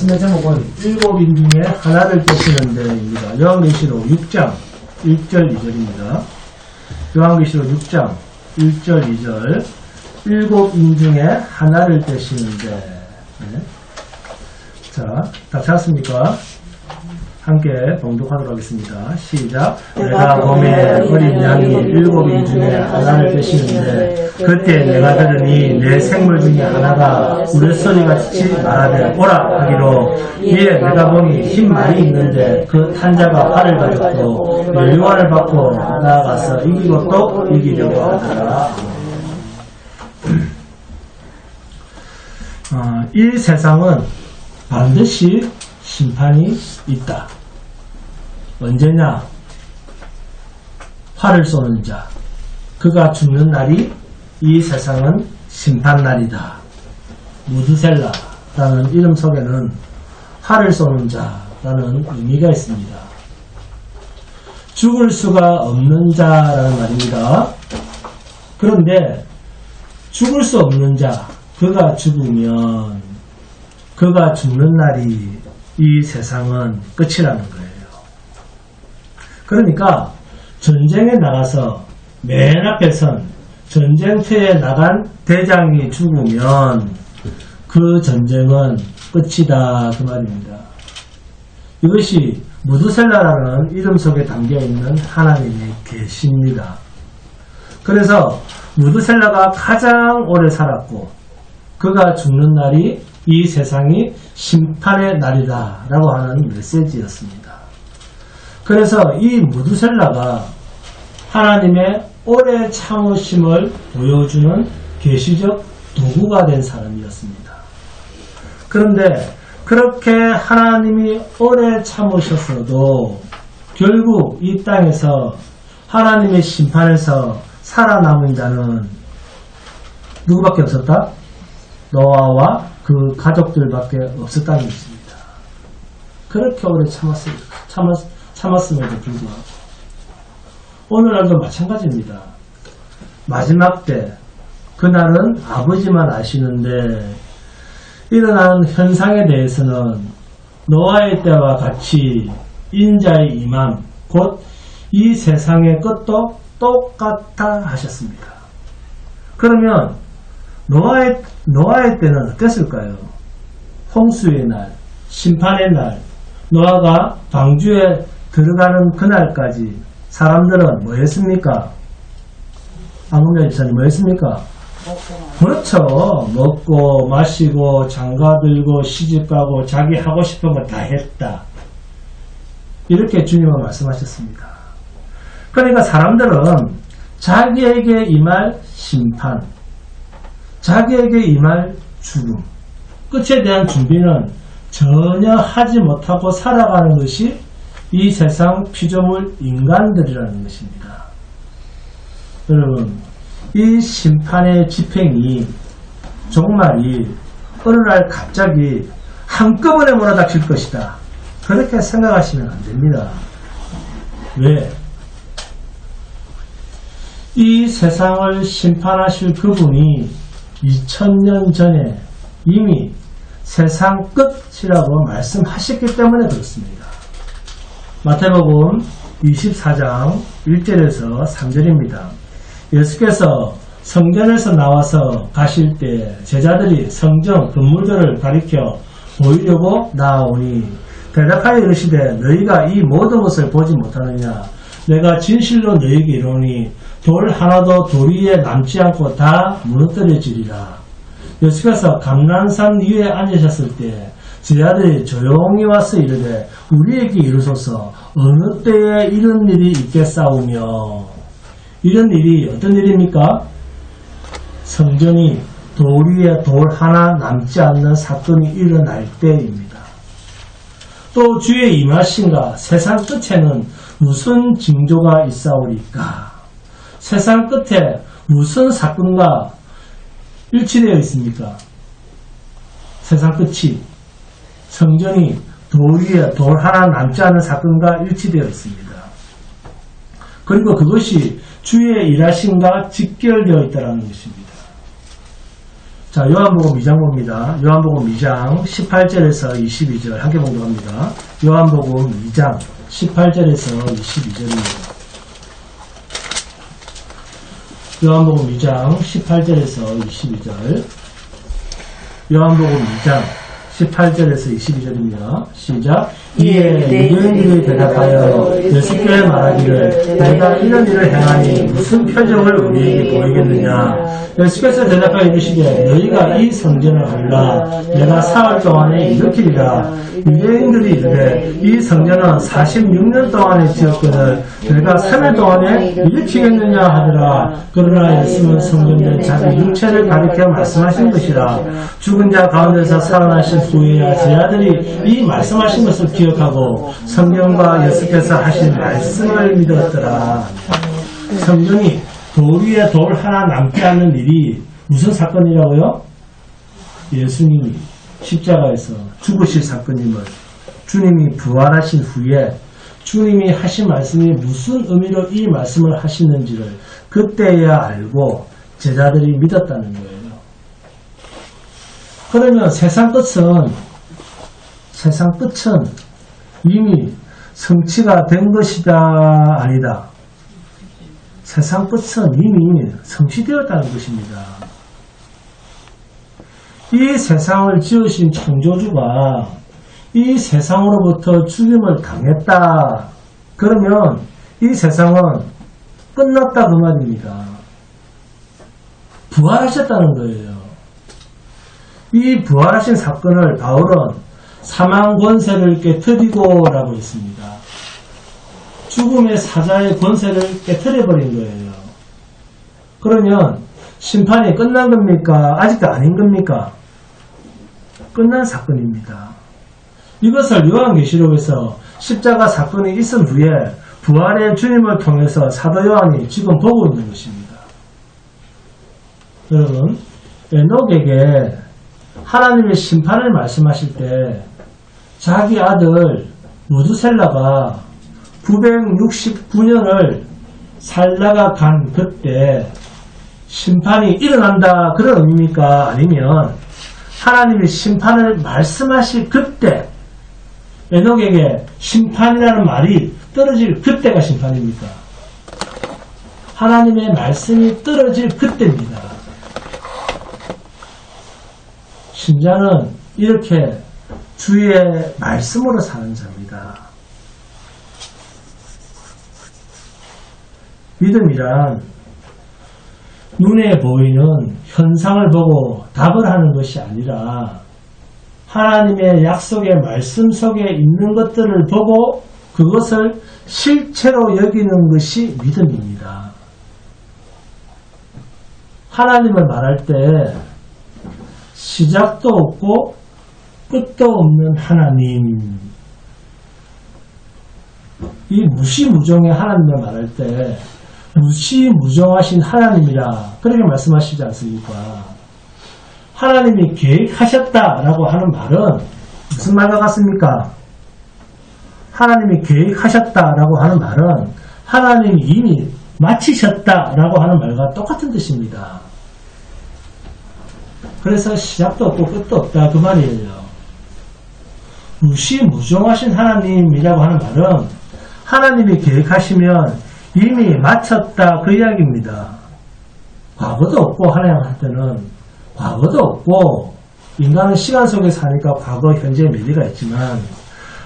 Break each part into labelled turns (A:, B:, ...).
A: 말씀의 제목은 일곱 인 중에 하나를 떼시는 데입니다. 요한계시록 6장 1절 2절입니다. 요한계시록 6장 1절 2절 일곱 인 중에 하나를 떼시는데 네. 자, 다 찾았습니까? 함께 봉독하도록 하겠습니다. 시작. 내가 봄에 어린 양이 일곱 인 중에 하나를 떼시는데 그때 내가 들으니 내 생물 중에 하나가 우레소리같이 말하되 오라 하기로 이에 내가 보니 흰 말이 있는데 그 탄자가 활을 가졌고 연료관을 받고 나아가서 이기고 또 이기려고 하더라. 이 세상은 반드시 심판이 있다. 언제냐? 활을 쏘는 자, 그가 죽는 날이 이 세상은 심판날이다. 무드셀라라는 이름 속에는 활을 쏘는 자라는 의미가 있습니다. 죽을 수가 없는 자라는 말입니다. 그런데 죽을 수 없는 자, 그가 죽으면 그가 죽는 날이 이 세상은 끝이라는 거예요. 그러니까 전쟁에 나가서 맨 앞에 선 전쟁터에 나간 대장이 죽으면 그 전쟁은 끝이다 그 말입니다. 이것이 무드셀라라는 이름 속에 담겨있는 하나님의 계시입니다. 그래서 무드셀라가 가장 오래 살았고 그가 죽는 날이 이 세상이 심판의 날이다 라고 하는 메시지였습니다. 그래서 이 무드셀라가 하나님의 오래 참으심을 보여주는 계시적 도구가 된 사람이었습니다. 그런데 그렇게 하나님이 오래 참으셨어도 결국 이 땅에서 하나님의 심판에서 살아남은 자는 누구밖에 없었다? 노아와 그 가족들밖에 없었다는 것입니다. 그렇게 오래 참았음에도 불구하고 오늘날도 마찬가지입니다. 마지막 때 그날은 아버지만 아시는데 일어나는 현상에 대해서는 노아의 때와 같이 인자의 임함 곧 이 세상의 끝도 똑같아 하셨습니다. 그러면 노아의 때는 어땠을까요? 홍수의 날, 심판의 날, 노아가 방주에 들어가는 그날까지 사람들은 뭐 했습니까? 안금자 집사님 뭐 했습니까? 그렇죠. 먹고 마시고 장가들고 시집가고 자기 하고 싶은 거 다 했다. 이렇게 주님은 말씀하셨습니다. 그러니까 사람들은 자기에게 임할 심판, 자기에게 임할 죽음, 끝에 대한 준비는 전혀 하지 못하고 살아가는 것이 이 세상 피조물 인간들이라는 것입니다. 여러분, 이 심판의 집행이 종말이 어느 날 갑자기 한꺼번에 몰아닥칠 것이다. 그렇게 생각하시면 안 됩니다. 왜? 이 세상을 심판하실 그분이 2000년 전에 이미 세상 끝이라고 말씀하셨기 때문에 그렇습니다. 마태복음 24장 1절에서 3절입니다. 예수께서 성전에서 나와서 가실 때 제자들이 성전 건물들을 가리켜 보이려고 나아오니 대답하여 이르시되 너희가 이 모든 것을 보지 못하느냐? 내가 진실로 너희에게 이르노니 돌 하나도 돌 위에 남지 않고 다 무너뜨려지리라. 예수께서 감난산 위에 앉으셨을 때 제자들이 조용히 와서 이르되 우리에게 이르소서 어느 때에 이런 일이 있겠사오며. 이런 일이 어떤 일입니까? 성전이 돌 위에 돌 하나 남지 않는 사건이 일어날 때입니다. 또 주의 임하심과 세상 끝에는 무슨 징조가 있사오리까? 세상 끝에 무슨 사건과 일치되어 있습니까? 세상 끝이 성전이 돌 위에 돌 하나 남지 않은 사건과 일치되어 있습니다. 그리고 그것이 주의 일하심과 직결되어 있다는 것입니다. 자, 요한복음 2장 봅니다. 요한복음 2장 18절에서 22절 함께 봉독합니다. 요한복음 2장 18절에서 22절입니다. 요한복음 2장 18절에서 22절. 요한복음 2장 18절에서 22절입니다. 시작. 이에 유대인들이 대답하여 예수께 말하기를 내가 이런 일을 행하니 무슨 표적을 우리에게 보이겠느냐. 예수께서 대답하여 이르시되 너희가 이 성전을 몰라 내가 사흘 동안에 일으키리라. 유대인들이 이르되 이 성전은 46년 동안에 지었거늘 내가 3일 동안에 일으키겠느냐 하더라. 그러나 예수는 성전된 자기 육체를 가리켜 말씀하신 것이라. 죽은 자 가운데서 살아나신 후에야 제 아들이 이 말씀하신 것을 기억하고 성경과 예수께서 하신 말씀을 믿었더라. 성경이 돌 위에 돌 하나 남지 않는 일이 무슨 사건이라고요? 예수님이 십자가에서 죽으실 사건임을 주님이 부활하신 후에 주님이 하신 말씀이 무슨 의미로 이 말씀을 하시는지를 그때야 알고 제자들이 믿었다는 거예요. 그러면 세상 끝은 이미 성취가 된 것이다, 아니다. 세상 끝은 이미 성취되었다는 것입니다. 이 세상을 지으신 창조주가 이 세상으로부터 죽임을 당했다. 그러면 이 세상은 끝났다 그 말입니다. 부활하셨다는 거예요. 이 부활하신 사건을 바울은 사망 권세를 깨뜨리고 라고 했습니다. 죽음의 사자의 권세를 깨뜨려버린 거예요. 그러면 심판이 끝난 겁니까? 아직도 아닌 겁니까? 끝난 사건입니다. 이것을 요한계시록에서 십자가 사건이 있은 후에 부활의 주님을 통해서 사도 요한이 지금 보고 있는 것입니다. 여러분, 에녹에게 하나님의 심판을 말씀하실 때 자기 아들 무두셀라가 969년을 살다가 간 그때 심판이 일어난다 그런 의미입니까? 아니면 하나님이 심판을 말씀하실 그때 에녹에게 심판이라는 말이 떨어질 그때가 심판입니까? 하나님의 말씀이 떨어질 그때입니다. 신자는 이렇게 주의 말씀으로 사는 자입니다. 믿음이란 눈에 보이는 현상을 보고 답을 하는 것이 아니라 하나님의 약속의 말씀 속에 있는 것들을 보고 그것을 실체로 여기는 것이 믿음입니다. 하나님을 말할 때 시작도 없고 끝도 없는 하나님, 이 무시무종의 하나님을 말할 때 무시무종하신 하나님이라 그렇게 말씀하시지 않습니까? 하나님이 계획하셨다라고 하는 말은 무슨 말과 같습니까? 하나님이 계획하셨다라고 하는 말은 하나님이 이미 마치셨다라고 하는 말과 똑같은 뜻입니다. 그래서 시작도 없고 끝도 없다 그 말이에요. 무시무종하신 하나님이라고 하는 말은 하나님이 계획하시면 이미 마쳤다 그 이야기입니다. 과거도 없고 하나님한테는 과거도 없고 인간은 시간 속에 사니까 과거, 현재, 미래가 있지만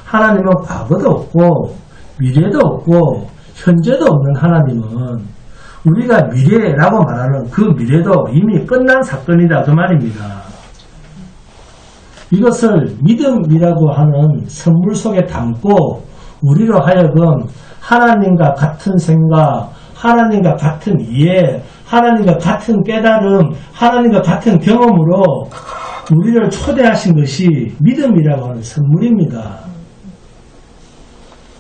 A: 하나님은 과거도 없고 미래도 없고 현재도 없는 하나님은 우리가 미래라고 말하는 그 미래도 이미 끝난 사건이다 그 말입니다. 이것을 믿음이라고 하는 선물 속에 담고 우리로 하여금 하나님과 같은 생각, 하나님과 같은 이해, 하나님과 같은 깨달음, 하나님과 같은 경험으로 우리를 초대하신 것이 믿음이라고 하는 선물입니다.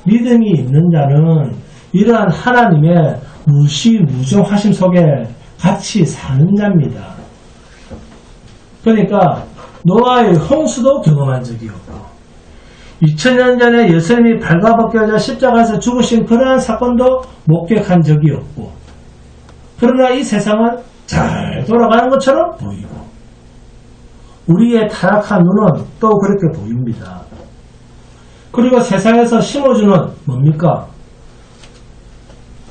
A: 믿음이 있는 자는 이러한 하나님의 무시무종하심 속에 같이 사는 자입니다. 그러니까 노아의 홍수도 경험한 적이 없고 2000년 전에 예수님이 발가벗겨져 십자가에서 죽으신 그러한 사건도 목격한 적이 없고 그러나 이 세상은 잘 돌아가는 것처럼 보이고 우리의 타락한 눈은 또 그렇게 보입니다. 그리고 세상에서 심어주는 뭡니까?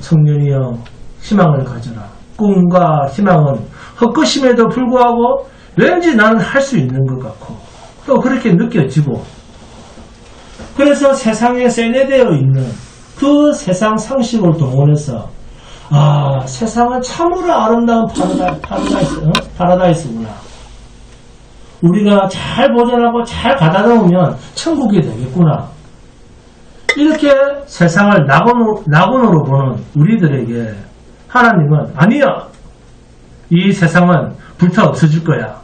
A: 청년이여 희망을 가져라. 꿈과 희망은 헛것임에도 불구하고 왠지 나는 할 수 있는 것 같고 또 그렇게 느껴지고, 그래서 세상에 세뇌되어 있는 그 세상 상식을 동원해서 세상은 참으로 아름다운 파라다이스구나. 우리가 잘 보존하고 잘 가다듬으면 천국이 되겠구나. 이렇게 세상을 낙원으로 보는 우리들에게 하나님은 아니야. 이 세상은 불타 없어질 거야.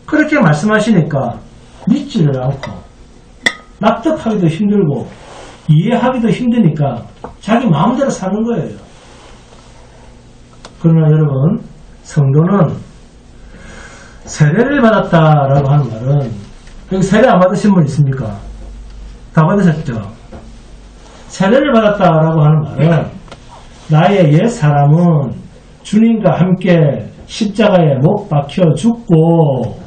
A: 그렇게 말씀하시니까 믿지를 않고 납득하기도 힘들고 이해하기도 힘드니까 자기 마음대로 사는 거예요. 그러나 여러분, 성도는 세례를 받았다라고 하는 말은, 여기 세례 안 받으신 분 있습니까? 다 받으셨죠? 세례를 받았다라고 하는 말은 나의 옛 사람은 주님과 함께 십자가에 못 박혀 죽고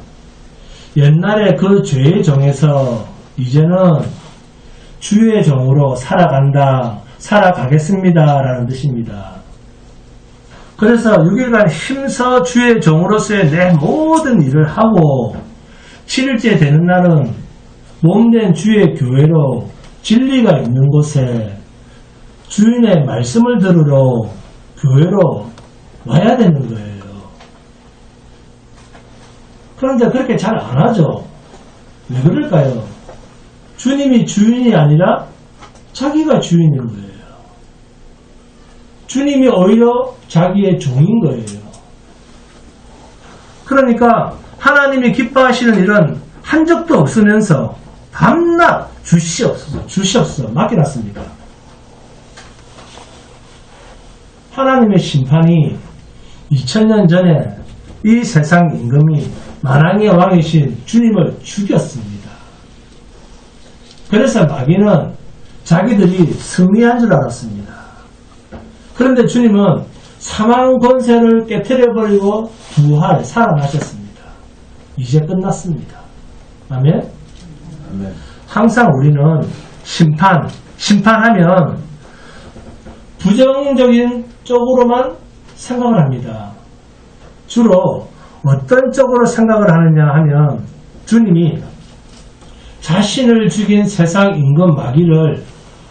A: 옛날에 그 죄의 종에서 이제는 주의 종으로 살아가겠습니다 라는 뜻입니다. 그래서 6일간 힘써 주의 종으로서의 내 모든 일을 하고 7일째 되는 날은 몸된 주의 교회로 진리가 있는 곳에 주인의 말씀을 들으러 교회로 와야 되는 거예요. 그런데 그렇게 잘 안 하죠. 왜 그럴까요? 주님이 주인이 아니라 자기가 주인인 거예요. 주님이 오히려 자기의 종인 거예요. 그러니까 하나님이 기뻐하시는 일은 한 적도 없으면서 밤낮 주시옵소서 맡겨놨습니다. 하나님의 심판이 2000년 전에 이 세상 임금이 만왕의 왕이신 주님을 죽였습니다. 그래서 마귀는 자기들이 승리한 줄 알았습니다. 그런데 주님은 사망 권세를 깨트려버리고 부활 살아나셨습니다. 이제 끝났습니다. 아멘? 아멘. 항상 우리는 심판하면 부정적인 쪽으로만 생각을 합니다. 주로 어떤 쪽으로 생각을 하느냐 하면 주님이 자신을 죽인 세상 임금 마귀를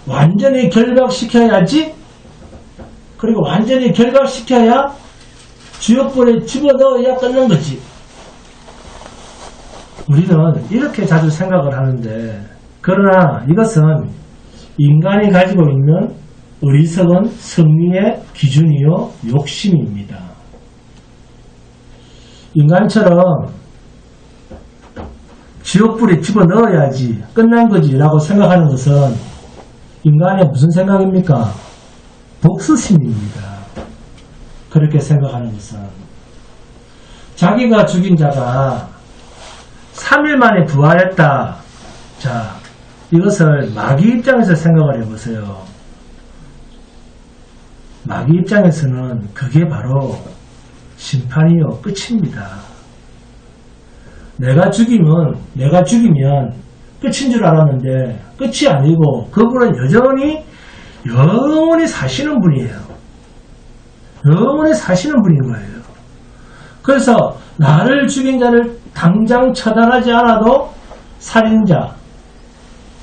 A: 완전히 결박시켜야지, 그리고 완전히 결박시켜야 지옥불에 집어넣어야 끝난 거지. 우리는 이렇게 자주 생각을 하는데, 그러나 이것은 인간이 가지고 있는 어리석은 승리의 기준이요 욕심입니다. 인간처럼 지옥불에 집어넣어야지 끝난 거지 라고 생각하는 것은 인간의 무슨 생각입니까? 복수심입니다. 그렇게 생각하는 것은 자기가 죽인 자가 3일 만에 부활했다. 자, 이것을 마귀 입장에서 생각을 해보세요. 마귀 입장에서는 그게 바로 심판이요 끝입니다. 내가 죽이면 끝인 줄 알았는데 끝이 아니고 그분은 영원히 사시는 분이에요. 영원히 사시는 분인 거예요. 그래서 나를 죽인 자를 당장 처단하지 않아도 살인자,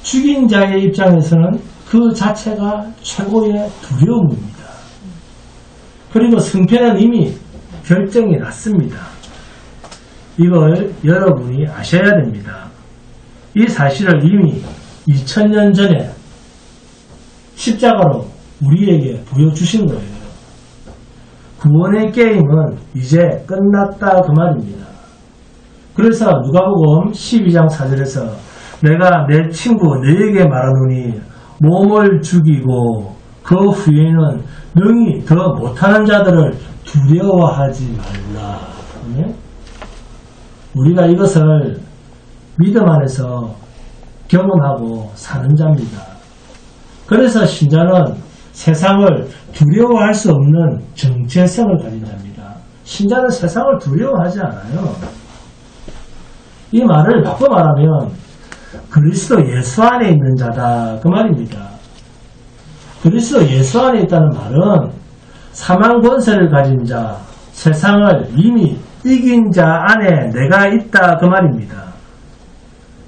A: 죽인 자의 입장에서는 그 자체가 최고의 두려움입니다. 그리고 승패는 이미 결정이 났습니다. 이걸 여러분이 아셔야 됩니다. 이 사실을 이미 2000년 전에 십자가로 우리에게 보여주신 거예요. 구원의 게임은 이제 끝났다 그 말입니다. 그래서 누가복음 12장 4절에서 내가 내 친구 너에게 말하노니 몸을 죽이고 그 후에는 능히 더 못하는 자들을 두려워하지 말라. 우리가 이것을 믿음 안에서 경험하고 사는 자입니다. 그래서 신자는 세상을 두려워할 수 없는 정체성을 가진 자입니다. 신자는 세상을 두려워하지 않아요. 이 말을 바꿔 말하면 그리스도 예수 안에 있는 자다 그 말입니다. 그리스도 예수 안에 있다는 말은 사망 권세를 가진 자, 세상을 이미 이긴 자 안에 내가 있다 그 말입니다.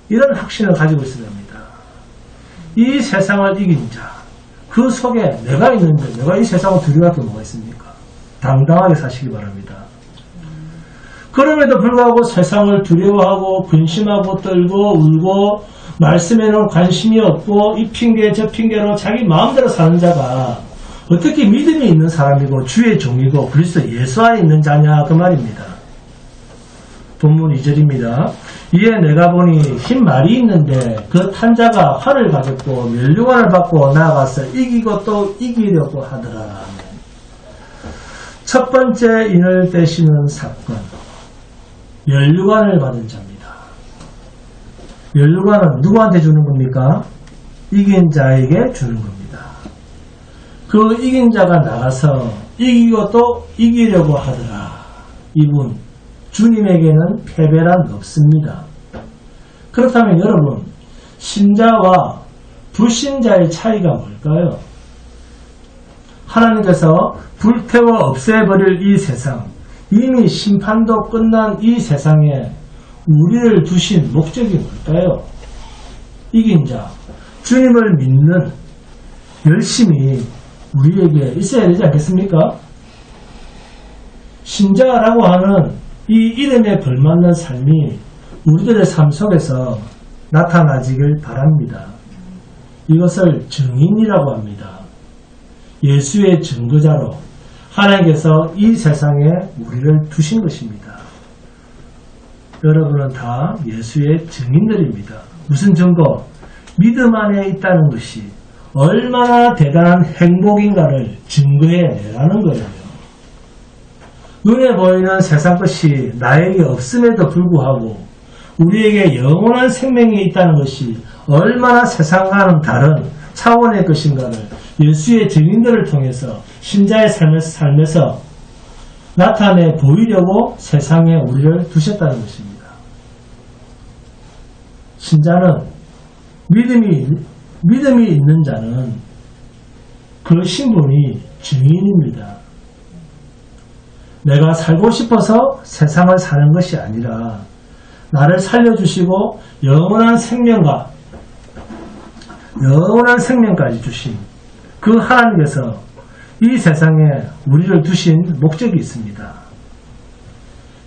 A: 이런 확신을 가지고 있어야 합니다. 이 세상을 이긴 자, 그 속에 내가 있는데 내가 이 세상을 두려워할 게 뭐가 있습니까? 당당하게 사시기 바랍니다. 그럼에도 불구하고 세상을 두려워하고 근심하고 떨고 울고 말씀에는 관심이 없고 이 핑계 저 핑계로 자기 마음대로 사는 자가 어떻게 믿음이 있는 사람이고 주의 종이고 그리스도 예수 안에 있는 자냐 그 말입니다. 본문 2절입니다. 이에 내가 보니 흰 말이 있는데 그 탄 자가 활을 가졌고 면류관을 받고 나아가서 이기고 또 이기려고 하더라. 첫 번째 인을 떼시는 사건, 면류관을 받은 자입니다. 면류관은 누구한테 주는 겁니까? 이긴 자에게 주는 겁니다. 그 이긴 자가 나가서 이기고 또 이기려고 하더라. 이분 주님에게는 패배란 없습니다. 그렇다면 여러분, 신자와 불신자의 차이가 뭘까요? 하나님께서 불태워 없애버릴 이 세상, 이미 심판도 끝난 이 세상에 우리를 두신 목적이 뭘까요? 이긴 자, 주님을 믿는 열심이 우리에게 있어야 되지 않겠습니까? 신자라고 하는 이 이름에 걸맞는 삶이 우리들의 삶 속에서 나타나지길 바랍니다. 이것을 증인이라고 합니다. 예수의 증거자로 하나님께서 이 세상에 우리를 두신 것입니다. 여러분은 다 예수의 증인들입니다. 무슨 증거? 믿음 안에 있다는 것이 얼마나 대단한 행복인가를 증거해 내라는 거예요. 눈에 보이는 세상 것이 나에게 없음에도 불구하고 우리에게 영원한 생명이 있다는 것이 얼마나 세상과는 다른 차원의 것인가를 예수의 증인들을 통해서 신자의 삶에서 나타내 보이려고 세상에 우리를 두셨다는 것입니다. 신자는 믿음이 있는 자는 그 신분이 증인입니다. 내가 살고 싶어서 세상을 사는 것이 아니라 나를 살려주시고 영원한 생명까지 주신 그 하나님께서 이 세상에 우리를 두신 목적이 있습니다.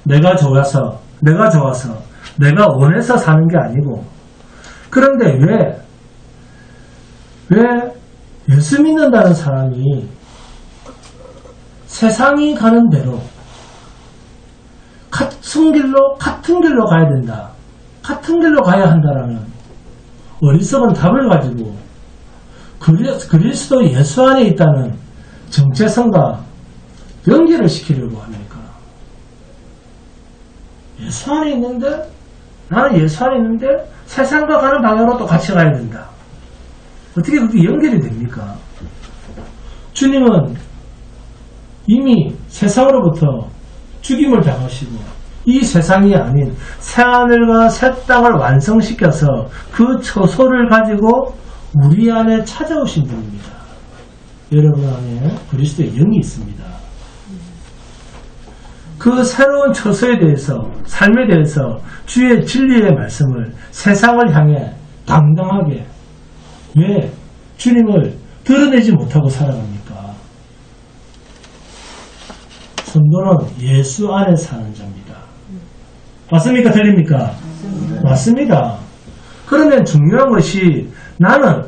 A: 내가 좋아서 내가 원해서 사는 게 아니고, 그런데 왜 예수 믿는다는 사람이 세상이 가는 대로 같은 길로 가야 된다, 같은 길로 가야 한다라는 어리석은 답을 가지고 그리스도 예수 안에 있다는 정체성과 연결을 시키려고 합니까? 예수 안에 있는데, 나는 예수 안에 있는데 세상과 가는 방향으로 또 같이 가야 된다. 어떻게 그렇게 연결이 됩니까? 주님은 이미 세상으로부터 죽임을 당하시고 이 세상이 아닌 새하늘과 새 땅을 완성시켜서 그 처소를 가지고 우리 안에 찾아오신 분입니다. 여러분 안에 그리스도의 영이 있습니다. 그 새로운 처소에 대해서, 삶에 대해서 주의 진리의 말씀을 세상을 향해 당당하게, 왜 주님을 드러내지 못하고 살아갑니까? 성도는 예수 안에 사는 자입니다. 맞습니까? 틀립니까? 맞습니다. 그러면 중요한 것이 나는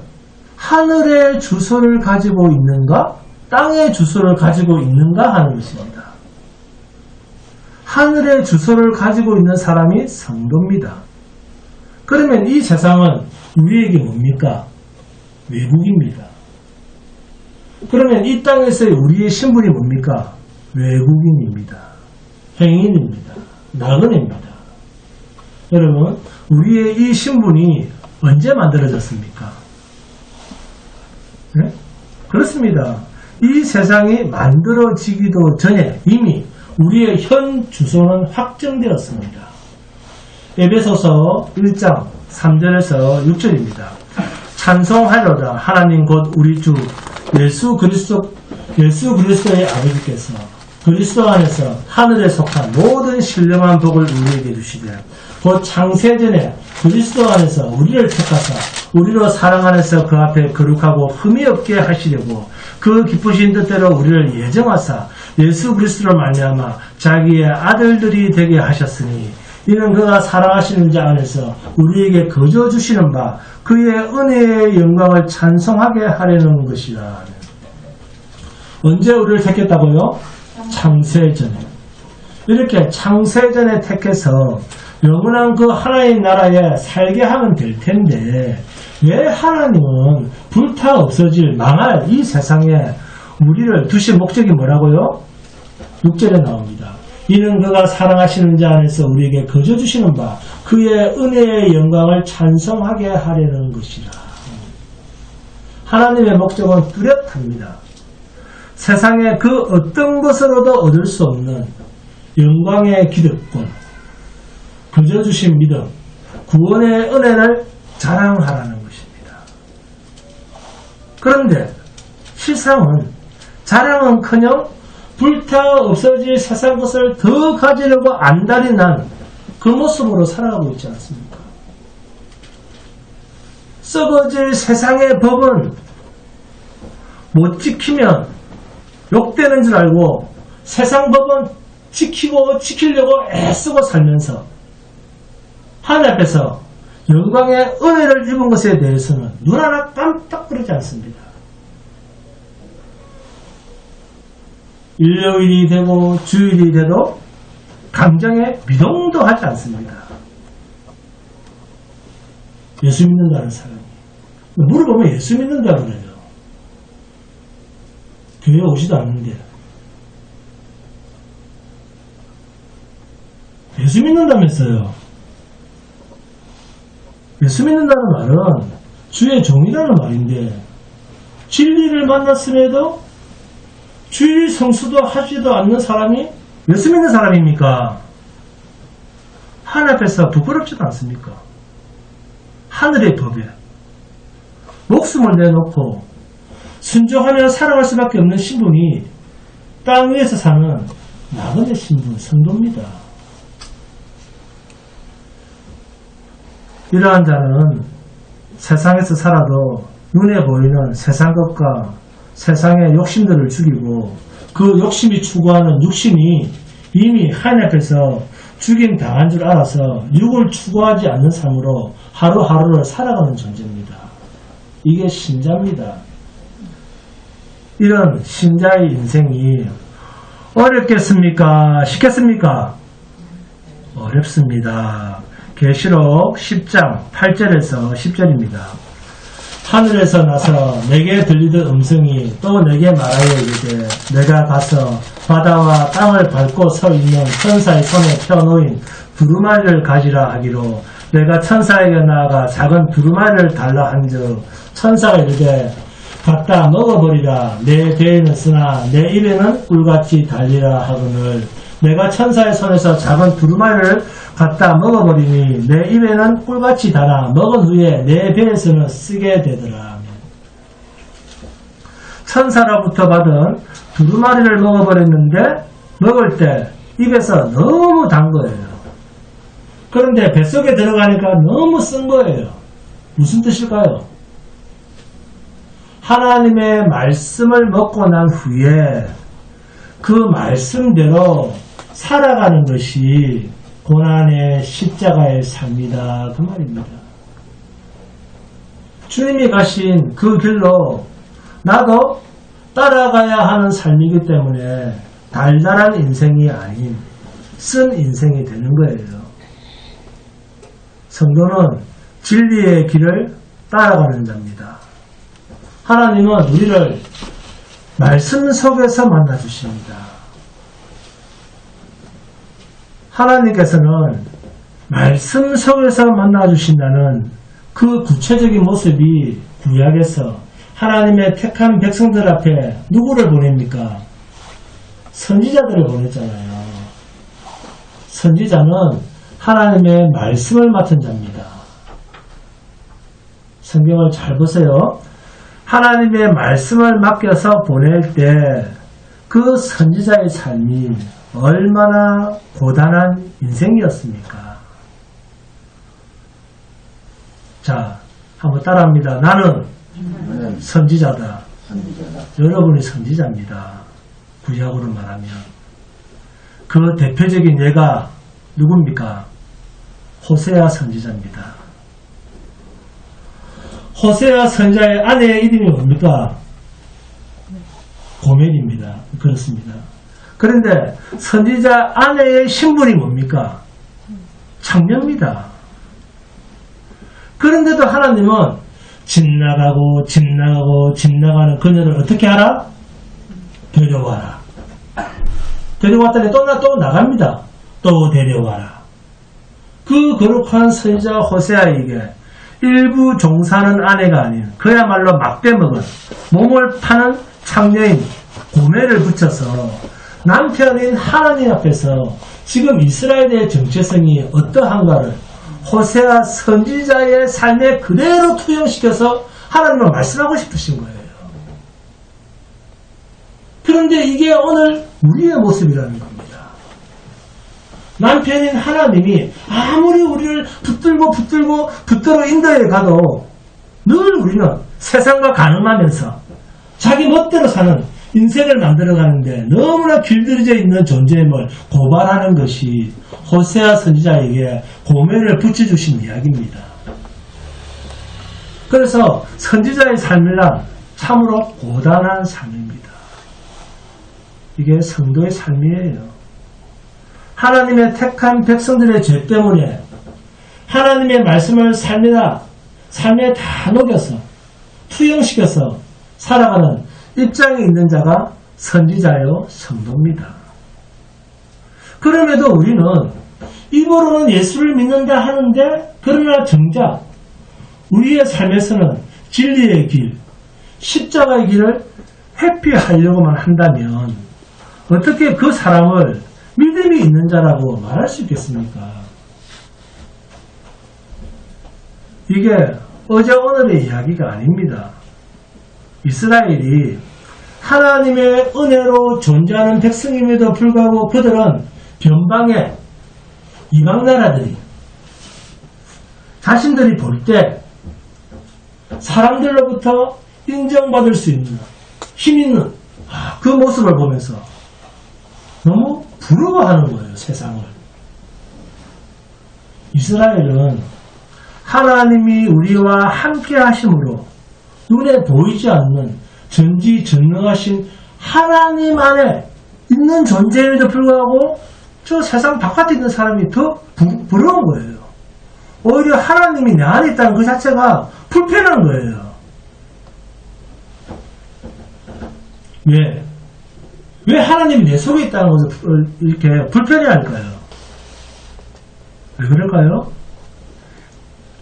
A: 하늘의 주소를 가지고 있는가? 땅의 주소를 가지고 있는가? 하는 것입니다. 하늘의 주소를 가지고 있는 사람이 성도입니다. 그러면 이 세상은 우리에게 뭡니까? 외국입니다. 그러면 이 땅에서의 우리의 신분이 뭡니까? 외국인입니다. 행인입니다. 나그네입니다. 여러분, 우리의 이 신분이 언제 만들어졌습니까? 네? 그렇습니다. 이 세상이 만들어지기도 전에 이미 우리의 현 주소는 확정되었습니다. 에베소서 1장 3절에서 6절입니다. 찬송하려다 하나님 곧 우리 주 예수 그리스도의 아버지께서 그리스도 안에서 하늘에 속한 모든 신령한 복을 우리에게 주시되 곧 창세전에 그리스도 안에서 우리를 택하사 우리로 사랑 안에서 그 앞에 거룩하고 흠이 없게 하시려고 그 기쁘신 뜻대로 우리를 예정하사 예수 그리스도로 말미암아 자기의 아들들이 되게 하셨으니 이는 그가 사랑하시는 자 안에서 우리에게 거저 주시는 바 그의 은혜의 영광을 찬송하게 하려는 것이라. 언제 우리를 택했다고요? 창세전에. 이렇게 창세전에 택해서 영원한 그 하나님 나라에 살게 하면 될 텐데 왜 하나님은 불타 없어질 망할 이 세상에 우리를 두신 목적이 뭐라고요? 6절에 나옵니다. 이는 그가 사랑하시는 자 안에서 우리에게 거저 주시는 바 그의 은혜의 영광을 찬송하게 하려는 것이라. 하나님의 목적은 뚜렷합니다. 세상의 그 어떤 것으로도 얻을 수 없는 영광의 기득권, 거저 주신 믿음, 구원의 은혜를 자랑하라는 것입니다. 그런데 실상은 자랑은커녕 불타 없어질 세상 것을 더 가지려고 안달이 난 그 모습으로 살아가고 있지 않습니까? 썩어질 세상의 법은 못 지키면 욕되는 줄 알고 세상 법은 지키려고 애쓰고 살면서 하나님 앞에서 영광의 은혜를 입은 것에 대해서는 눈 하나 깜빡거리지 않습니다. 일요일이 되고 주일이 돼도 감정에 미동도 하지 않습니다. 예수 믿는다는 사람이 물어보면 예수 믿는다고 그래요. 교회 오지도 않는데 예수 믿는다면서요. 예수 믿는다는 말은 주의 종이라는 말인데 진리를 만났음에도 주일 성수도 하지도 않는 사람이 예수 믿는 사람입니까? 하나님 앞에서 부끄럽지도 않습니까? 하늘의 법에 목숨을 내놓고 순종하며 살아갈 수밖에 없는 신분이 땅 위에서 사는 나그네 신분, 성도입니다. 이러한 자는 세상에서 살아도 눈에 보이는 세상 것과 세상의 욕심들을 죽이고 그 욕심이 추구하는 육신이 이미 하나님 앞에서 죽임 당한 줄 알아서 육을 추구하지 않는 삶으로 하루하루를 살아가는 존재입니다. 이게 신자입니다. 이런 신자의 인생이 어렵겠습니까? 쉽겠습니까? 어렵습니다. 계시록 10장 8절에서 10절입니다. 하늘에서 나서 내게 들리던 음성이 또 내게 말하여 이르되 내가 가서 바다와 땅을 밟고 서 있는 천사의 손에 펴놓인 두루마리를 가지라 하기로 내가 천사에게 나아가 작은 두루마리를 달라 한즉 천사가 이르되 갖다 먹어버리라. 내 배에는 쓰나 내 입에는 꿀같이 달리라 하거늘 내가 천사의 손에서 작은 두루마리를 갖다 먹어버리니 내 입에는 꿀같이 달아 먹은 후에 내 배에서는 쓰게 되더라. 천사로부터 받은 두루마리를 먹어버렸는데 먹을 때 입에서 너무 단 거예요. 그런데 뱃속에 들어가니까 너무 쓴 거예요. 무슨 뜻일까요? 하나님의 말씀을 먹고 난 후에 그 말씀대로 살아가는 것이 고난의 십자가의 삶이다. 그 말입니다. 주님이 가신 그 길로 나도 따라가야 하는 삶이기 때문에 달달한 인생이 아닌 쓴 인생이 되는 거예요. 성도는 진리의 길을 따라가는 자입니다. 하나님은 우리를 말씀 속에서 만나주십니다. 하나님께서는 말씀 속에서 만나주신다는 그 구체적인 모습이 구약에서 하나님의 택한 백성들 앞에 누구를 보냅니까? 선지자들을 보냈잖아요. 선지자는 하나님의 말씀을 맡은 자입니다. 성경을 잘 보세요. 하나님의 말씀을 맡겨서 보낼 때 그 선지자의 삶이 얼마나 고단한 인생이었습니까? 자, 한번 따라합니다. 나는 선지자다. 여러분이 선지자입니다. 구약으로 말하면. 그 대표적인 예가 누굽니까? 호세아 선지자입니다. 호세아 선지자의 아내의 이름이 뭡니까? 고멜입니다. 그렇습니다. 그런데 선지자 아내의 신분이 뭡니까? 창녀입니다. 그런데도 하나님은 집 나가는 그녀를 어떻게 하라? 데려와라. 데려왔더니 또 나갑니다. 또 데려와라. 그 거룩한 선지자 호세아에게 일부 종사하는 아내가 아닌 그야말로 막대먹은 몸을 파는 창녀인 고멜을 붙여서 남편인 하나님 앞에서 지금 이스라엘의 정체성이 어떠한가를 호세아 선지자의 삶에 그대로 투영시켜서 하나님은 말씀하고 싶으신 거예요. 그런데 이게 오늘 우리의 모습이라는 겁니다. 남편인 하나님이 아무리 우리를 붙들어 인도에 가도 늘 우리는 세상과 가늠하면서 자기 멋대로 사는 인생을 만들어가는데 너무나 길들여져 있는 존재임을 고발하는 것이 호세아 선지자에게 고멜을 붙여주신 이야기입니다. 그래서 선지자의 삶이란 참으로 고단한 삶입니다. 이게 성도의 삶이에요. 하나님의 택한 백성들의 죄 때문에 하나님의 말씀을 삶에 다 녹여서 투영시켜서 살아가는 입장에 있는 자가 선지자요 성도입니다. 그럼에도 우리는 입으로는 예수를 믿는다 하는데 그러나 정작 우리의 삶에서는 진리의 길, 십자가의 길을 회피하려고만 한다면 어떻게 그 사람을 믿음이 있는 자라고 말할 수 있겠습니까? 이게 어제 오늘의 이야기가 아닙니다. 이스라엘이 하나님의 은혜로 존재하는 백성임에도 불구하고 그들은 변방의 이방 나라들이 자신들이 볼 때 사람들로부터 인정받을 수 있는 힘 있는 그 모습을 보면서 너무 부러워하는 거예요, 세상을. 이스라엘은 하나님이 우리와 함께 하심으로 눈에 보이지 않는 전지전능하신 하나님 안에 있는 존재에도 불구하고 저 세상 바깥에 있는 사람이 더 부러운 거예요. 오히려 하나님이 내 안에 있다는 그 자체가 불편한 거예요. 왜 하나님이 내 속에 있다는 것을 이렇게 불편해할까요? 왜 그럴까요?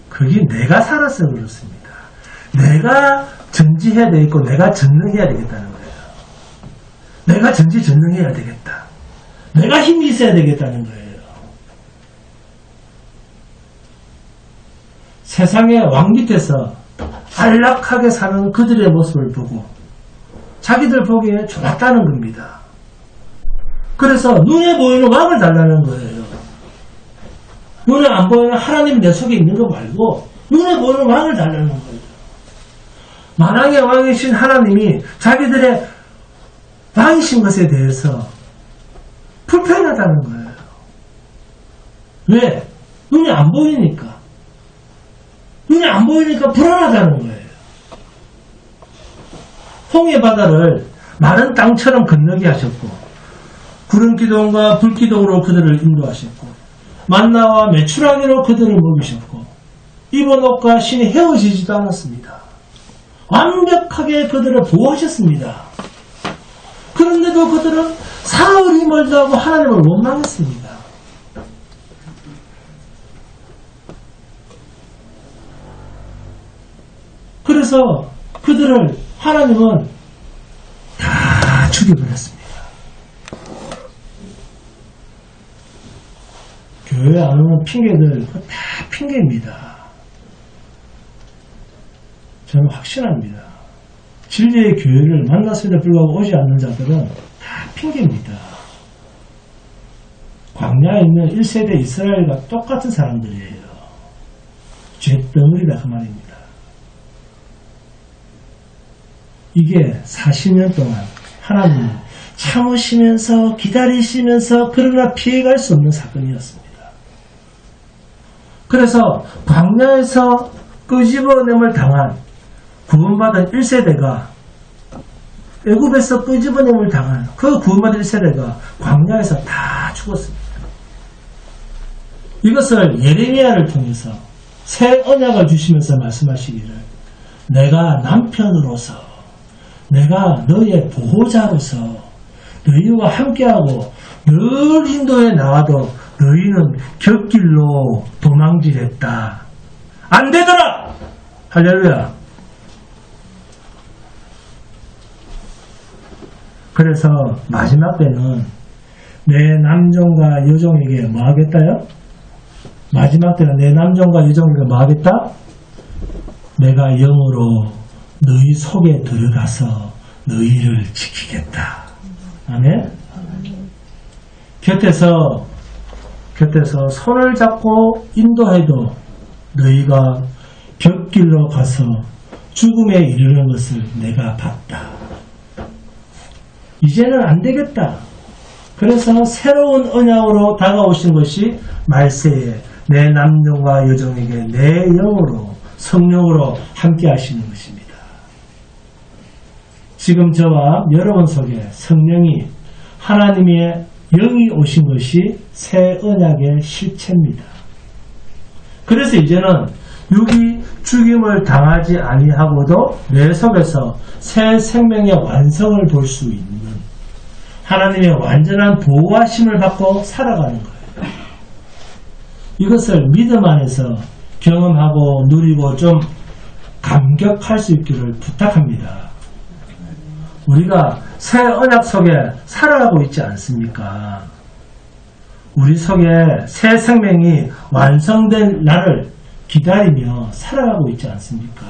A: 그게 내가 살아서 그렇습니다. 내가 전지해야 되겠고 내가 전능해야 되겠다는 거예요. 내가 전지전능해야 되겠다. 내가 힘이 있어야 되겠다는 거예요. 세상의 왕 밑에서 안락하게 사는 그들의 모습을 보고 자기들 보기에 좋았다는 겁니다. 그래서 눈에 보이는 왕을 달라는 거예요. 눈에 안 보이는 하나님 내 속에 있는 거 말고 눈에 보이는 왕을 달라는 거예요. 만왕의 왕이신 하나님이 자기들의 왕이신 것에 대해서 불편하다는 거예요. 왜? 눈이 안 보이니까. 눈이 안 보이니까 불안하다는 거예요. 홍해 바다를 마른 땅처럼 건너게 하셨고 구름 기둥과 불 기둥으로 그들을 인도하셨고 만나와 메추라기로 그들을 먹이셨고 입은 옷과 신이 헤어지지도 않았습니다. 완벽하게 그들을 보호하셨습니다. 그런데도 그들은 사흘이 멀다 하고 하나님을 원망했습니다. 그래서 그들을 하나님은 다 죽여버렸습니다. 교회 안 오는 핑계들 다 핑계입니다. 저는 확신합니다. 진리의 교회를 만났음에도 불구하고 오지 않는 자들은 다 핑계입니다. 광야에 있는 1세대 이스라엘과 똑같은 사람들이에요. 죄덩어리다 그 말입니다. 이게 40년 동안 하나님 참으시면서 기다리시면서 그러나 피해갈 수 없는 사건이었습니다. 그래서 광야에서 끄집어냄을 당한 구원받은 1세대가 애굽에서 끄집어냄을 당한 그 구원받은 1세대가 광야에서 다 죽었습니다. 이것을 예레미야를 통해서 새 언약을 주시면서 말씀하시기를 내가 남편으로서 내가 너의 보호자로서 너희와 함께하고 늘 인도에 나와도 너희는 곁길로 도망질했다. 안 되더라! 할렐루야. 그래서 마지막 때는 내 남종과 여종에게 뭐 하겠다요? 마지막 때는 내 남종과 여종에게 뭐 하겠다? 내가 영으로 너희 속에 들어가서 너희를 지키겠다. 아멘? 곁에서 손을 잡고 인도해도 너희가 곁길로 가서 죽음에 이르는 것을 내가 봤다. 이제는 안 되겠다. 그래서 새로운 언약으로 다가오신 것이 말세에 내 남종과 여종에게 내 영으로 성령으로 함께 하시는 것입니다. 지금 저와 여러분 속에 성령이 하나님의 영이 오신 것이 새 언약의 실체입니다. 그래서 이제는 육이 죽임을 당하지 아니하고도 내 속에서 새 생명의 완성을 볼 수 있는 하나님의 완전한 보호하심을 받고 살아가는 거예요. 이것을 믿음 안에서 경험하고 누리고 좀 감격할 수 있기를 부탁합니다. 우리가 새 언약 속에 살아가고 있지 않습니까? 우리 속에 새 생명이 완성된 날을 기다리며 살아가고 있지 않습니까?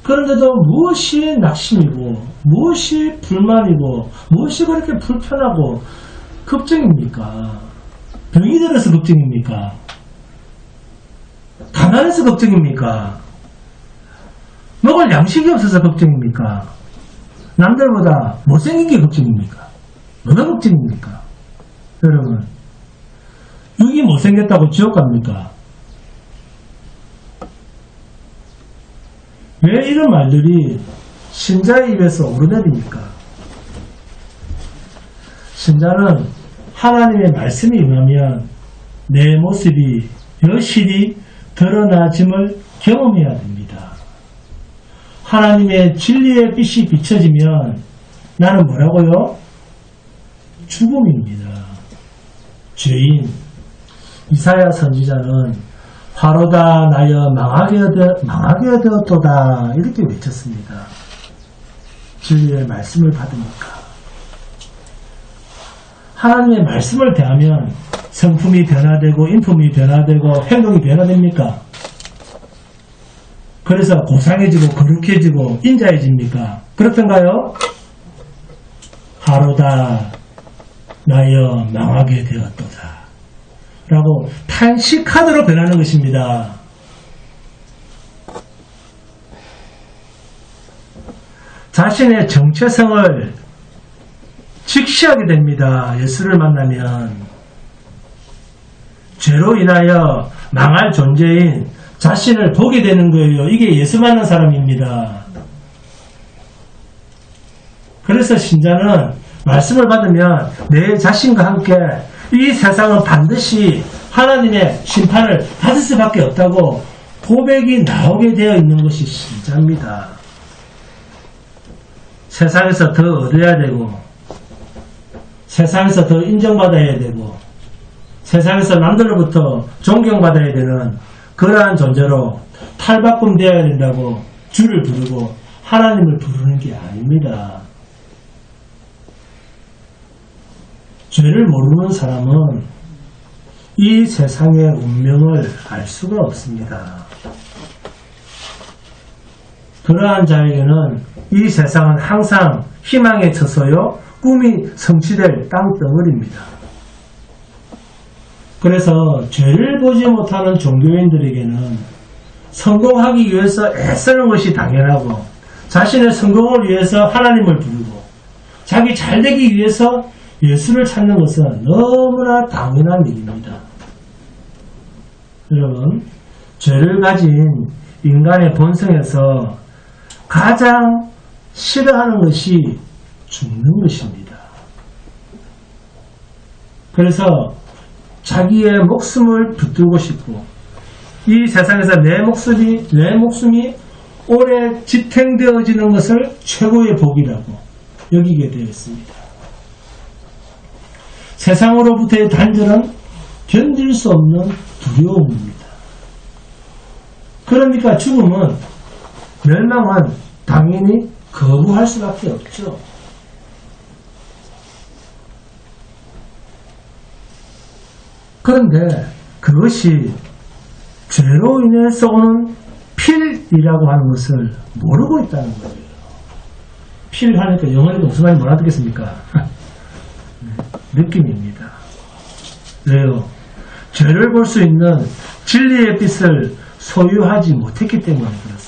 A: 그런데도 무엇이 낙심이고 무엇이 불만이고 무엇이 그렇게 불편하고 걱정입니까? 병이 들어서 걱정입니까? 가난해서 걱정입니까? 먹을 양식이 없어서 걱정입니까? 남들보다 못생긴 게 걱정입니까? 뭐가 걱정입니까? 여러분, 육이 못생겼다고 지옥 갑니까? 왜 이런 말들이 신자의 입에서 오르내립니까? 신자는 하나님의 말씀이 임하면 내 모습이 여실히 드러나짐을 경험해야 됩니다. 하나님의 진리의 빛이 비춰지면 나는 뭐라고요? 죽음입니다. 죄인 이사야 선지자는 화로다 나여 망하게 되었도다 이렇게 외쳤습니다. 진리의 말씀을 받으니까. 하나님의 말씀을 대하면 성품이 변화되고 인품이 변화되고 행동이 변화됩니까? 그래서 고상해지고 거룩해지고 인자해집니까? 그렇던가요? 하로다 나여 망하게 되었도다 라고 탄식하도록 변하는 것입니다. 자신의 정체성을 직시하게 됩니다. 예수를 만나면 죄로 인하여 망할 존재인 자신을 보게 되는 거예요. 이게 예수 만난 사람입니다. 그래서 신자는 말씀을 받으면 내 자신과 함께 이 세상은 반드시 하나님의 심판을 받을 수밖에 없다고 고백이 나오게 되어 있는 것이 신자입니다. 세상에서 더 얻어야 되고 세상에서 더 인정받아야 되고 세상에서 남들로부터 존경받아야 되는 그러한 존재로 탈바꿈 되어야 된다고 주를 부르고 하나님을 부르는 게 아닙니다. 죄를 모르는 사람은 이 세상의 운명을 알 수가 없습니다. 그러한 자에게는 이 세상은 항상 희망에 젖어요 꿈이 성취될 땅덩어리입니다. 그래서 죄를 보지 못하는 종교인들에게는 성공하기 위해서 애쓰는 것이 당연하고 자신의 성공을 위해서 하나님을 부르고 자기 잘되기 위해서 예수를 찾는 것은 너무나 당연한 일입니다. 여러분, 죄를 가진 인간의 본성에서 가장 싫어하는 것이 죽는 것입니다. 그래서 자기의 목숨을 붙들고 싶고 이 세상에서 내 목숨이 오래 지탱되어지는 것을 최고의 복이라고 여기게 되어 있습니다. 세상으로부터의 단절은 견딜 수 없는 두려움입니다. 그러니까 죽음은, 멸망은 당연히 거부할 수밖에 없죠. 그런데 그것이 죄로 인해서 오는 필이라고 하는 것을 모르고 있다는 거예요. 필 하니까 영어니까 무슨 말인지 못 알아듣겠습니까? 느낌입니다. 왜요? 죄를 볼 수 있는 진리의 빛을 소유하지 못했기 때문에 그렇습니다.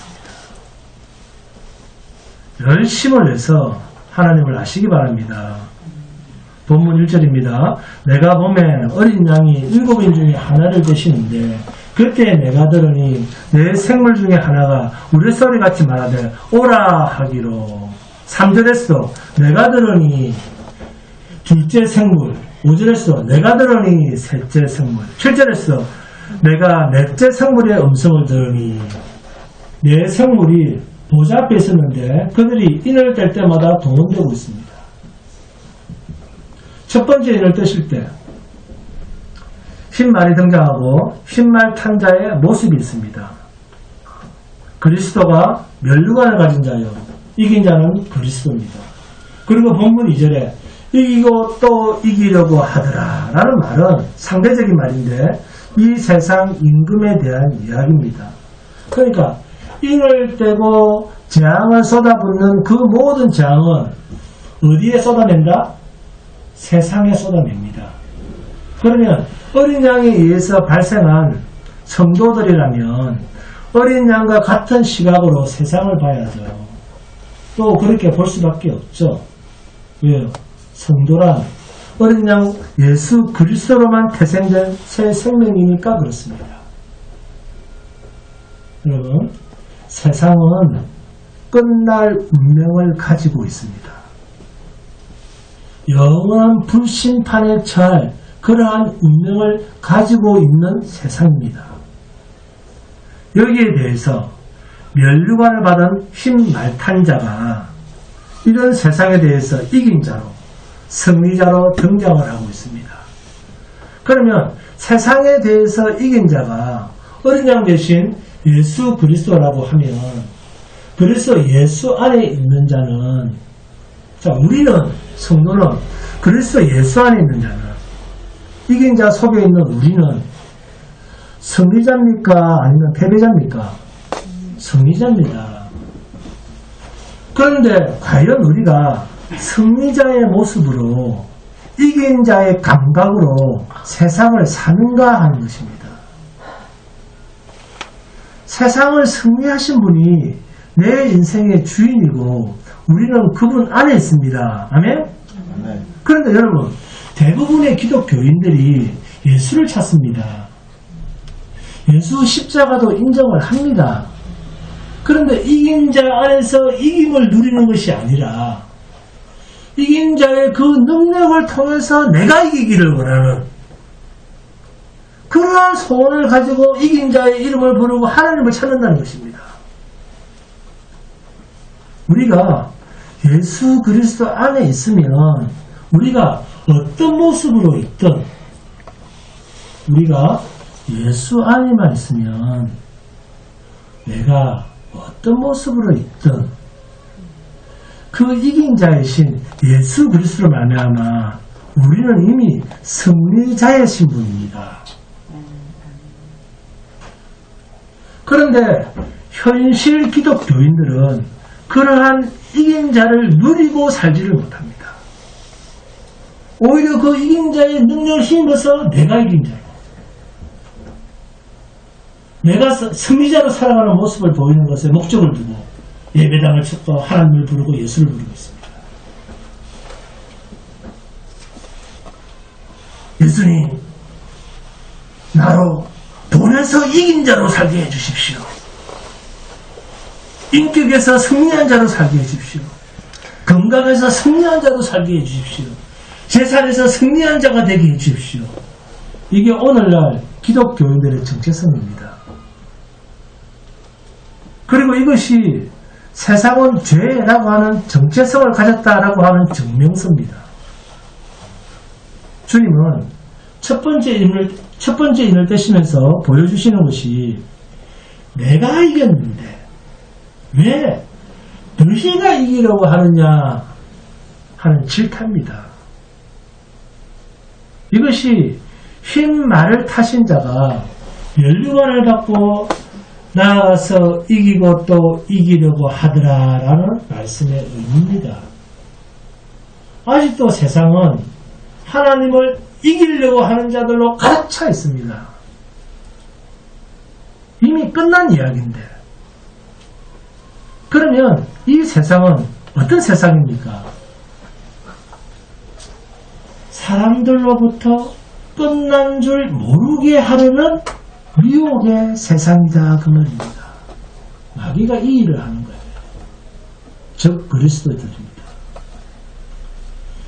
A: 열심을 내서 하나님을 아시기 바랍니다. 본문 1절입니다. 내가 보면 어린 양이 7인 중에 하나를 되시는데 그때 내가 들으니 내 생물 중에 하나가 우레소리같이 말하되 오라 하기로. 3절에서 내가 들으니 둘째 생물, 5절에서 내가 들으니 셋째 생물, 7절에서 내가 넷째 생물의 음성을 들으니 네 생물이 보좌 앞에 있었는데 그들이 인을 뗄 때마다 동원되고 있습니다. 첫 번째 인을 떼실 때 흰말이 등장하고 흰말 탄자의 모습이 있습니다. 그리스도가 면류관을 가진 자요 이긴 자는 그리스도입니다. 그리고 본문 2절에 이기고 또 이기려고 하더라 라는 말은 상대적인 말인데 이 세상 임금에 대한 이야기입니다. 그러니까 인을 떼고 재앙을 쏟아붓는 그 모든 재앙은 어디에 쏟아낸다? 세상에 쏟아냅니다. 그러면 어린 양에 의해서 발생한 성도들이라면 어린 양과 같은 시각으로 세상을 봐야죠. 또 그렇게 볼 수밖에 없죠. 왜요? 성도란 어린 양 예수 그리스도로만 태생된 새 생명이니까 그렇습니다. 여러분, 세상은 끝날 운명을 가지고 있습니다. 영원한 불심판에 처할 그러한 운명을 가지고 있는 세상입니다. 여기에 대해서 면류관을 받은 흰 말탄자가 이런 세상에 대해서 이긴 자로 승리자로 등장을 하고 있습니다. 그러면 세상에 대해서 이긴 자가 어린 양 대신 예수 그리스도라고 하면 그래서 예수 안에 있는 자는 자 우리는 성도는 그리스도 예수 안에 있는 자는 이긴 자 속에 있는 우리는 승리자입니까? 아니면 패배자입니까? 승리자입니다. 그런데 과연 우리가 승리자의 모습으로 이긴 자의 감각으로 세상을 사는가 하는 것입니다. 세상을 승리하신 분이 내 인생의 주인이고 우리는 그분 안에 있습니다. 아멘? 그런데 여러분 대부분의 기독교인들이 예수를 찾습니다. 예수 십자가도 인정을 합니다. 그런데 이긴 자 안에서 이김을 누리는 것이 아니라 이긴 자의 그 능력을 통해서 내가 이기기를 원하는 그러한 소원을 가지고 이긴 자의 이름을 부르고 하나님을 찾는다는 것입니다. 우리가 예수 그리스도 안에 있으면 우리가 어떤 모습으로 있든 우리가 예수 안에만 있으면 내가 어떤 모습으로 있든 그 이긴 자이신 예수 그리스도로 말미암아 우리는 이미 승리자이신 분입니다. 그런데 현실 기독교인들은 그러한 이긴 자를 누리고 살지를 못합니다. 오히려 그 이긴 자의 능력을 힘입어서 내가 이긴 자로, 내가 승리자로 살아가는 모습을 보이는 것에 목적을 두고 예배당을 찾고 하나님을 부르고 예수를 부르고 있습니다. 예수님, 나로 돈에서 이긴 자로 살게 해주십시오. 인격에서 승리한 자로 살게 해주십시오. 건강에서 승리한 자로 살게 해주십시오. 재산에서 승리한 자가 되게 해주십시오. 이게 오늘날 기독교인들의 정체성입니다. 그리고 이것이 세상은 죄라고 하는 정체성을 가졌다라고 하는 증명서입니다. 주님은 첫 번째 인을 떼시면서 보여주시는 것이 내가 이겼는데 왜 너희가 이기려고 하느냐 하는 질타입니다. 이것이 흰 말을 타신 자가 면류관을 받고 나아가서 이기고 또 이기려고 하더라라는 말씀의 의미입니다. 아직도 세상은 하나님을 이기려고 하는 자들로 가득 차 있습니다. 이미 끝난 이야기인데. 그러면 이 세상은 어떤 세상입니까? 사람들로부터 끝난 줄 모르게 하려는 미혹의 세상이다 그 말입니다. 마귀가 이 일을 하는 거예요. 즉 그리스도들입니다.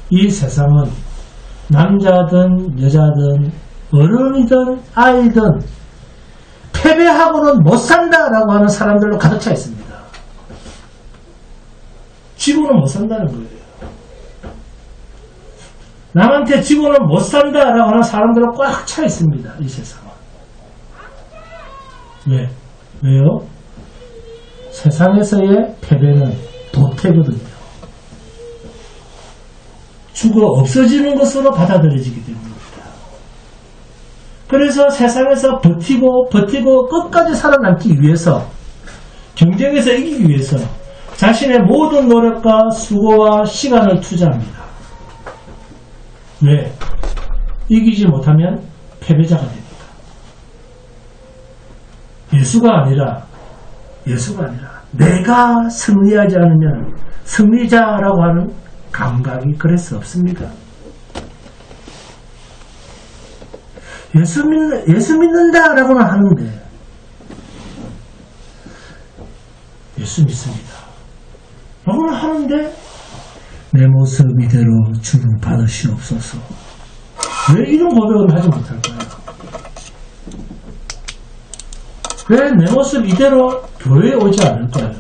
A: 이 세상은 남자든 여자든 어른이든 아이든 패배하고는 못 산다라고 하는 사람들로 가득 차 있습니다. 지고는 못 산다는 거예요. 남한테 지고는 못 산다라고 하는 사람들로 꽉 차 있습니다. 이 세상은. 왜요? 세상에서의 패배는 도태거든요. 죽어 없어지는 것으로 받아들여지기 때문입니다. 그래서 세상에서 버티고 끝까지 살아남기 위해서, 경쟁에서 이기기 위해서 자신의 모든 노력과 수고와 시간을 투자합니다. 왜? 이기지 못하면 패배자가 됩니다. 예수가 아니라 내가 승리하지 않으면 승리자라고 하는 감각이 그럴 수 없습니다. 예수 믿는다라고는 하는데 예수 믿습니다 라고는 하는데 내 모습 이대로 주님 받으시옵소서. 왜 이런 고백을 하지 못할까요? 왜 내 모습 이대로 교회에 오지 않을까요?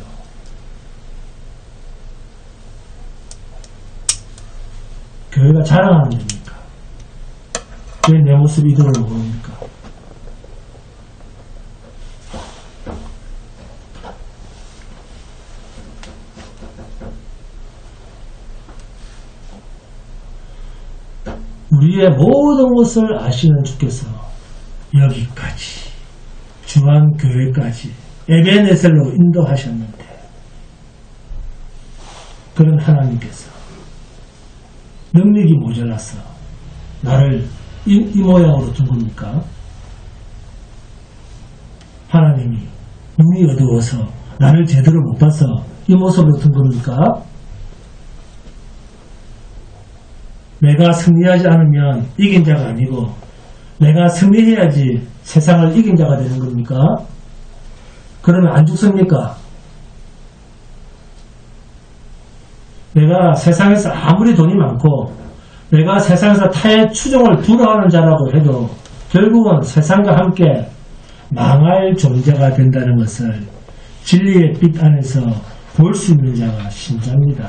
A: 교회가 자랑하는 데입니까? 왜 내 모습 이대로 모릅니까? 우리의 모든 것을 아시는 주께서 여기까지 중앙교회까지 에베네셀로 인도하셨는데 그런 하나님께서 능력이 모자라서 나를 이 모양으로 둔 겁니까? 하나님이 눈이 어두워서 나를 제대로 못 봐서 이 모습으로 둔 겁니까? 내가 승리하지 않으면 이긴 자가 아니고 내가 승리해야지 세상을 이긴 자가 되는 겁니까? 그러면 안 죽습니까? 내가 세상에서 아무리 돈이 많고 내가 세상에서 타의 추종을 불허하는 자라고 해도 결국은 세상과 함께 망할 존재가 된다는 것을 진리의 빛 안에서 볼 수 있는 자가 신자입니다.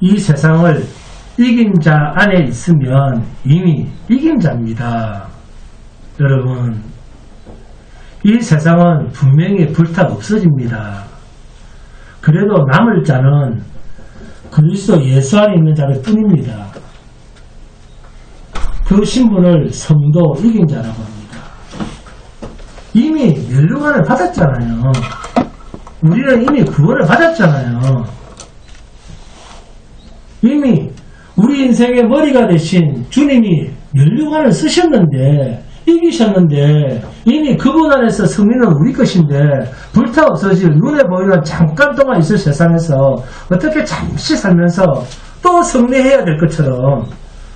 A: 이 세상을 이긴 자 안에 있으면 이미 이긴 자입니다. 여러분, 이 세상은 분명히 불타 없어집니다. 그래도 남을 자는 그리스도 예수 안에 있는 자를 뿐입니다. 그 신분을 성도 이긴 자라고 합니다. 이미 멸류관을 받았잖아요. 우리는 이미 구원을 받았잖아요. 이미 우리 인생의 머리가 되신 주님이 멸류관을 쓰셨는데, 이기셨는데, 이미 그분 안에서 승리는 우리 것인데, 불타 없어질 눈에 보이는 잠깐 동안 있을 세상에서 어떻게 잠시 살면서 또 승리해야 될 것처럼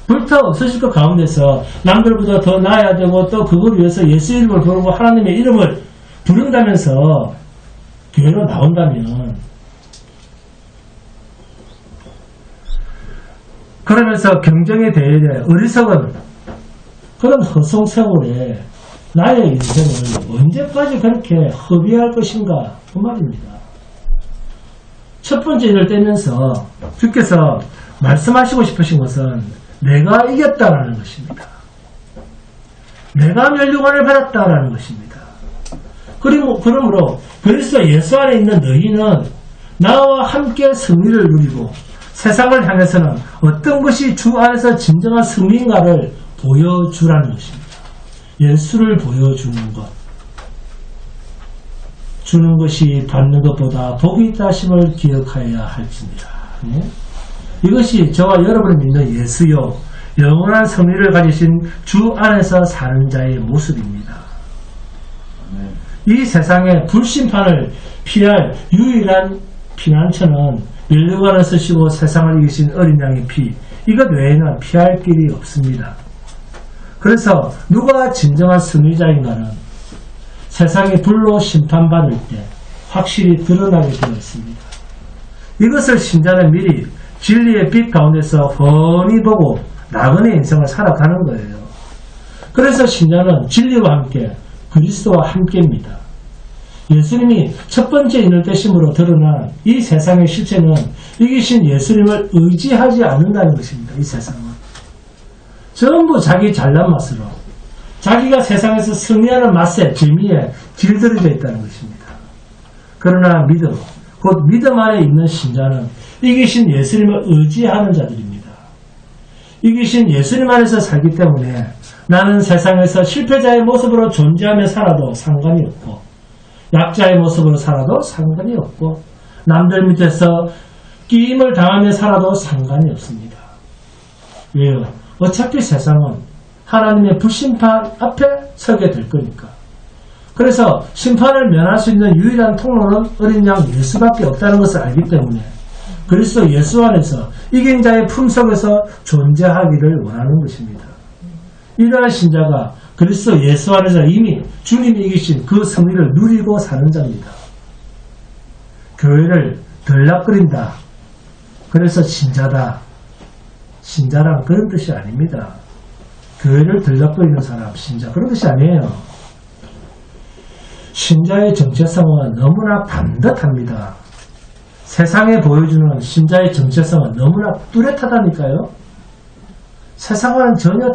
A: 불타 없어질 것 가운데서 남들보다 더 나아야 되고, 또 그걸 위해서 예수 이름을 부르고 하나님의 이름을 부른다면서 교회로 나온다면, 그러면서 경쟁에 대해 어리석은 그런 허송세월에 나의 인생을 언제까지 그렇게 허비할 것인가 그 말입니다. 첫 번째 일을 떼면서 주께서 말씀하시고 싶으신 것은 내가 이겼다라는 것입니다. 내가 멸류관을 받았다라는 것입니다. 그러므로 그리스도 예수 안에 있는 너희는 나와 함께 승리를 누리고 세상을 향해서는 어떤 것이 주 안에서 진정한 승리인가를 보여주라는 것입니다. 예수를 보여주는 것. 주는 것이 받는 것보다 복이 있다 하심을 기억하여야 할지니라. 네? 이것이 저와 여러분을 믿는 예수요, 영원한 승리를 가지신 주 안에서 사는 자의 모습입니다. 이 세상의 불심판을 피할 유일한 피난처는 멸류관을 쓰시고 세상을 이기신 어린 양의 피, 이것 외에는 피할 길이 없습니다. 그래서 누가 진정한 승리자인가는 세상이 불로 심판받을 때 확실히 드러나게 되어 있습니다. 이것을 신자는 미리 진리의 빛 가운데서 훤히 보고 나그네 인생을 살아가는 거예요. 그래서 신자는 진리와 함께 그리스도와 함께입니다. 예수님이 첫 번째 인을 떼심으로 드러난 이 세상의 실체는 이기신 예수님을 의지하지 않는다는 것입니다. 이 세상은 전부 자기 잘난 맛으로 자기가 세상에서 승리하는 맛에 재미에 길들여져 있다는 것입니다. 그러나 믿음, 곧 믿음 안에 있는 신자는 이기신 예수님을 의지하는 자들입니다. 이기신 예수님 안에서 살기 때문에 나는 세상에서 실패자의 모습으로 존재하며 살아도 상관이 없고, 약자의 모습으로 살아도 상관이 없고, 남들 밑에서 끼임을 당하며 살아도 상관이 없습니다. 왜요? 어차피 세상은 하나님의 불심판 앞에 서게 될 거니까. 그래서 심판을 면할 수 있는 유일한 통로는 어린 양 예수밖에 없다는 것을 알기 때문에 그리스도 예수 안에서 이긴 자의 품속에서 존재하기를 원하는 것입니다. 이러한 신자가 그리스도 예수 안에서 이미 주님이 이기신 그 승리를 누리고 사는 자입니다. 교회를 들락거린다. 그래서 신자다. 신자란 그런 뜻이 아닙니다. 교회를 들락거리는 사람, 신자, 그런 뜻이 아니에요. 신자의 정체성은 너무나 반듯합니다. 세상에 보여주는 신자의 정체성은 너무나 뚜렷하다니까요. 세상과는 전혀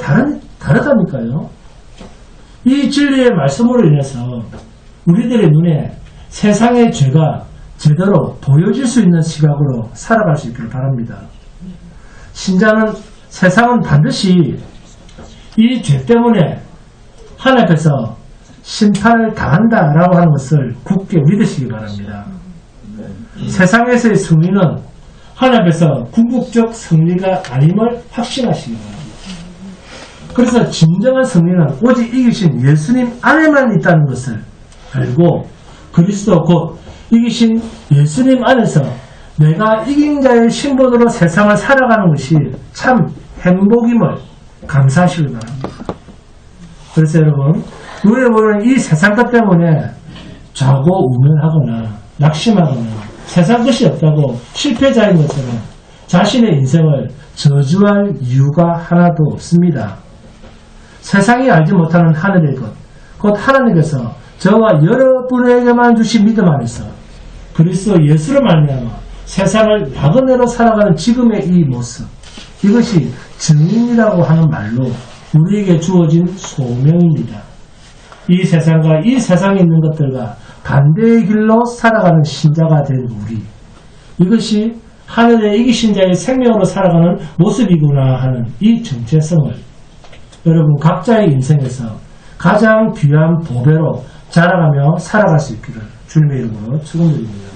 A: 다르다니까요. 이 진리의 말씀으로 인해서 우리들의 눈에 세상의 죄가 제대로 보여질 수 있는 시각으로 살아갈 수 있기를 바랍니다. 신자는 세상은 반드시 이 죄 때문에 하나님 앞에서 심판을 당한다라고 하는 것을 굳게 믿으시기 바랍니다. 세상에서의 승리는 하나님 앞에서 궁극적 승리가 아님을 확신하시기 바랍니다. 그래서 진정한 승리는 오직 이기신 예수님 안에만 있다는 것을 알고 그리스도 곧 이기신 예수님 안에서 내가 이긴 자의 신분으로 세상을 살아가는 것이 참 행복임을 감사하시기 바랍니다. 그래서 여러분, 눈에 보이는 이 세상 것 때문에 자고 우면하거나 낙심하거나 세상 것이 없다고 실패자인 것처럼 자신의 인생을 저주할 이유가 하나도 없습니다. 세상이 알지 못하는 하늘의 것, 곧 하나님께서 저와 여러분에게만 주신 믿음 안에서 그리스도 예수를 말미암아 세상을 나그네로 살아가는 지금의 이 모습, 이것이 증인이라고 하는 말로 우리에게 주어진 소명입니다. 이 세상과 이 세상에 있는 것들과 반대의 길로 살아가는 신자가 된 우리, 이것이 하늘의 이기신 자의 생명으로 살아가는 모습이구나 하는 이 정체성을 여러분 각자의 인생에서 가장 귀한 보배로 자라가며 살아갈 수 있기를 주님의 이름으로 축원드립니다.